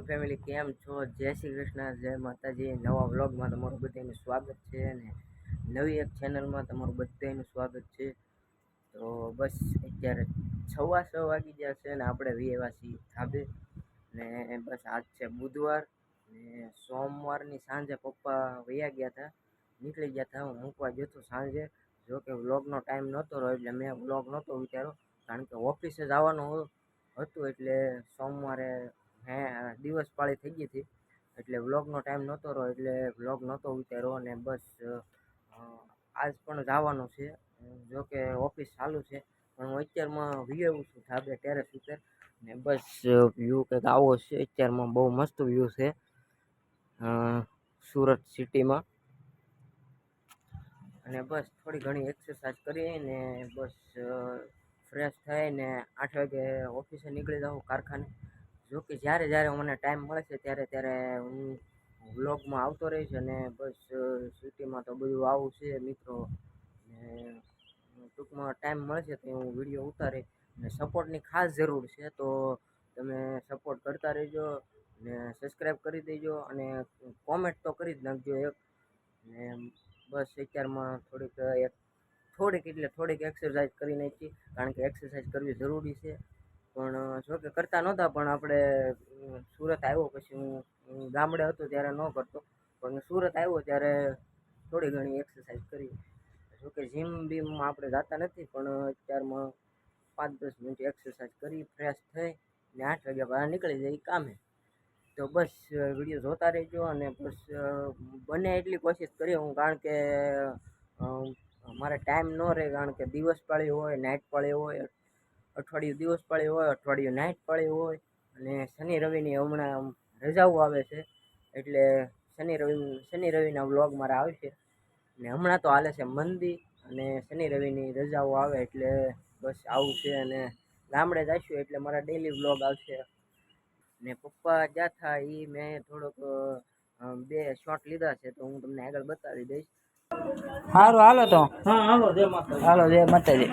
Family કેમ છો? જય શ્રી કૃષ્ણ, જય માતાજી. નવા વ્લોગમાં તમારું બધાનું સ્વાગત છે અને નવી એક ચેનલમાં તમારું બધાનું સ્વાગત છે. તો બસ અત્યારે 6:15 વાગી ગયા છે અને આપણે વીએવાસી ધાબે ને બસ આજ છે બુધવાર ને સોમવારની સાંજે પપ્પા વયા ગયા હતા, નીકળી ગયા હતા. હું મૂકવા ગયો હતો સાંજે, જો કે વ્લોગનો ટાઈમ નહોતો રહ્યો એટલે મેં વ્લોગ નહોતો વિચાર્યો, કારણ કે ઓફિસે જવાનું હતું એટલે સોમવારે દિવસ પાળી થઈ ગઈ હતી એટલે વ્લોગનો ટાઈમ નહોતો રહ્યો એટલે વ્લોગ નહોતો ઉતાર્યો. અને બસ આજ પણ જવાનું છે, જોકે ઓફિસ ચાલુ છે પણ હું અત્યારમાં વ્યૂ છું ધાબે ટેરેસ ઉપર ને બસ વ્યૂ કંઈક આવો છે. અત્યારમાં બહુ મસ્ત વ્યૂ છે સુરત સિટીમાં. અને બસ થોડી ઘણી એક્સરસાઇઝ કરીને બસ ફ્રેશ થઈને 8 વાગે ઓફિસે નીકળી જાઉં કારખાને. જોકે જ્યારે જ્યારે મને ટાઈમ મળે છે ત્યારે ત્યારે હું વ્લોગમાં આવતો રહીશ. અને બસ સિટીમાં તો બધું આવું છે મિત્રો, ને ટૂંકમાં ટાઈમ મળે છે તો હું વિડીયો ઉતારી. અને સપોર્ટની ખાસ જરૂર છે, તો તમે સપોર્ટ કરતા રહેજો ને સબસ્ક્રાઈબ કરી દેજો અને કોમેન્ટ તો કરી જ નાખજો એક. ને બસ અત્યારમાં થોડીક એક્સરસાઇઝ કરી નાખી, કારણ કે એક્સરસાઇઝ કરવી જરૂરી છે. પણ જો કે કરતા નહોતા, પણ આપણે સુરત આવ્યો પછી હું ગામડે હતો ત્યારે ન કરતો, પણ સુરત આવ્યો ત્યારે થોડી ઘણી એક્સરસાઇઝ કરી. જોકે જીમ બીમમાં આપણે જતા નથી, પણ અત્યારમાં 5-10 મિનિટ એક્સરસાઇઝ કરી ફ્રેશ થઈ ને 8 વાગ્યા બહાર નીકળી જાય કામે. તો બસ વિડીયો જોતા રહેજો અને બસ બને એટલી કોશિશ કરીએ હું, કારણ કે મારે ટાઈમ ન રહે, કારણ કે દિવસ પાળી હોય, નાઇટ પાળી હોય, અઠવાડિયું દિવસ પાળી હોય, અઠવાડિયું નાઇટ પાળી હોય. અને શનિ રવિની હમણાં રજાઓ આવે છે એટલે શનિ રવિના વ્લોગ મારા આવશે. ને હમણાં તો હાલે છે મંદી અને શનિ રવિની રજાઓ આવે એટલે બસ આવું છે. અને ગામડે જઈશું એટલે મારા ડેલી વ્લોગ આવશે. ને પપ્પા જ્યાં થા એ મેં થોડોક 2 શોર્ટ લીધા છે તો હું તમને આગળ બતાવી દઈશ. સારું હાલો તો. હા હાલો, જય માતાજી. હાલો જય માતાજી.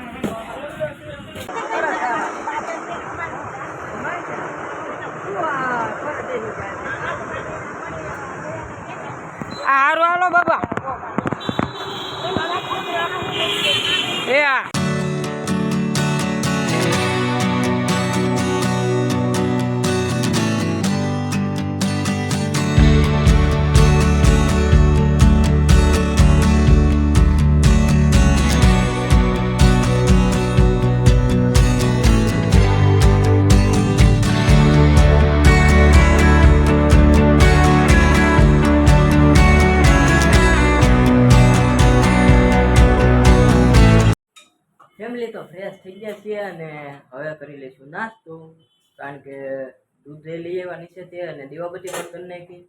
સારું હાલો બાબા. એ આ ફેમિલી તો ફ્રેશ થઈ ગયા છે અને હવે કરી લઈશું નાસ્તો, કારણ કે દૂધ લઈ આવવાની છે તે અને દીવાબત્તી પણ કરી નાખી.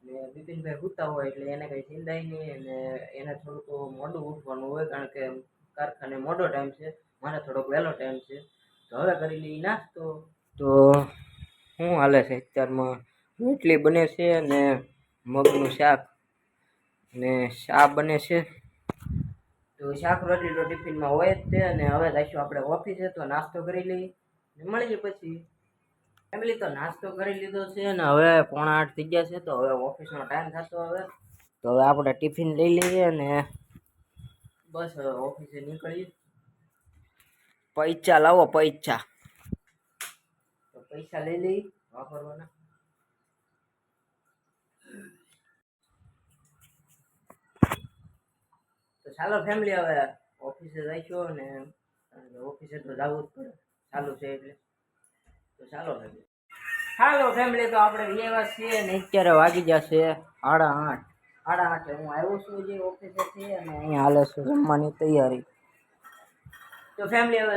ને બિપિનભાઈ સૂતા હોય એટલે એને કંઈ ચિંતાય નહીં, અને એને થોડુંક મોડું ઉઠવાનું હોય કારણ કે કારખાને મોડો ટાઈમ છે, મારે થોડોક વહેલો ટાઈમ છે. તો હવે કરી લઈએ નાસ્તો. તો શું હાલે છે અત્યારમાં? રોટલી બને છે અને મગનું શાક ને ચા બને છે. તો શાક રોટલી તો ટિફિનમાં હોય જ તે. અને હવે જઈશું આપણે ઓફિસે, તો નાસ્તો કરી લઈએ ને મળીએ પછી. ફેમિલી તો નાસ્તો કરી લીધો છે ને હવે 7:45 થઈ ગયા છે, તો હવે ઓફિસનો ટાઈમ થતો હવે. તો હવે આપણે ટિફિન લઈ લઈએ અને બસ હવે ઓફિસે નીકળીએ. પૈસા લાવો પૈસા. તો પૈસા લઈ લઈ વાપરવાના. તો ચાલો ફેમિલી હવે ઓફિસે જઈશું, અને ઓફિસે તો જવું જ પડે, ચાલુ છે એટલે. તો ચાલો ફેમિલી. હાલો ફેમિલી, તો આપણે વ્યવહાર છીએ ને અત્યારે વાગી જશે 8:30. 8:30 હું આવ્યો છું જે ઓફિસેથી, અને અહીંયા હાલે છે જમવાની તૈયારી. તો ફેમિલી હવે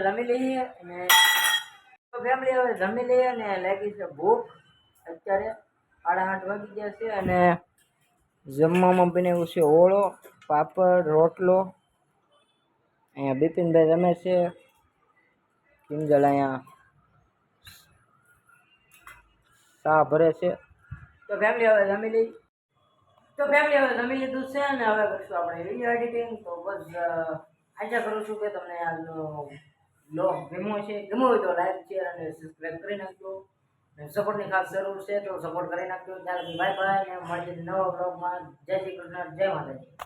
જમી લઈએ અને લાગી છે ભૂખ. અત્યારે 8:30 વાગી ગયા છે અને જમવામાં બનાવ્યું છે ઓળો, પાપડ, રોટલો. અહીંયા બિપિનભાઈ રમે છે, કિંજલ અહીંયા ચા ભરે છે. તો ફેમિલી હવે જમી લીધું છે અને હવે કરશું આપણે વિડીયો એડિટિંગ. તો બસ આશા કરું છું કે તમને આજનો બ્લોગ ગમ્યો હોય તો લાઈક શેર અને સબસ્ક્રાઈબ કરી નાખજો. સપોર્ટની ખાસ જરૂર છે તો સપોર્ટ કરી નાખજો. ત્યારે બાય બાય ને મળીએ નવા બ્લોગમાં. જય શ્રી કૃષ્ણ, જય માતાજી.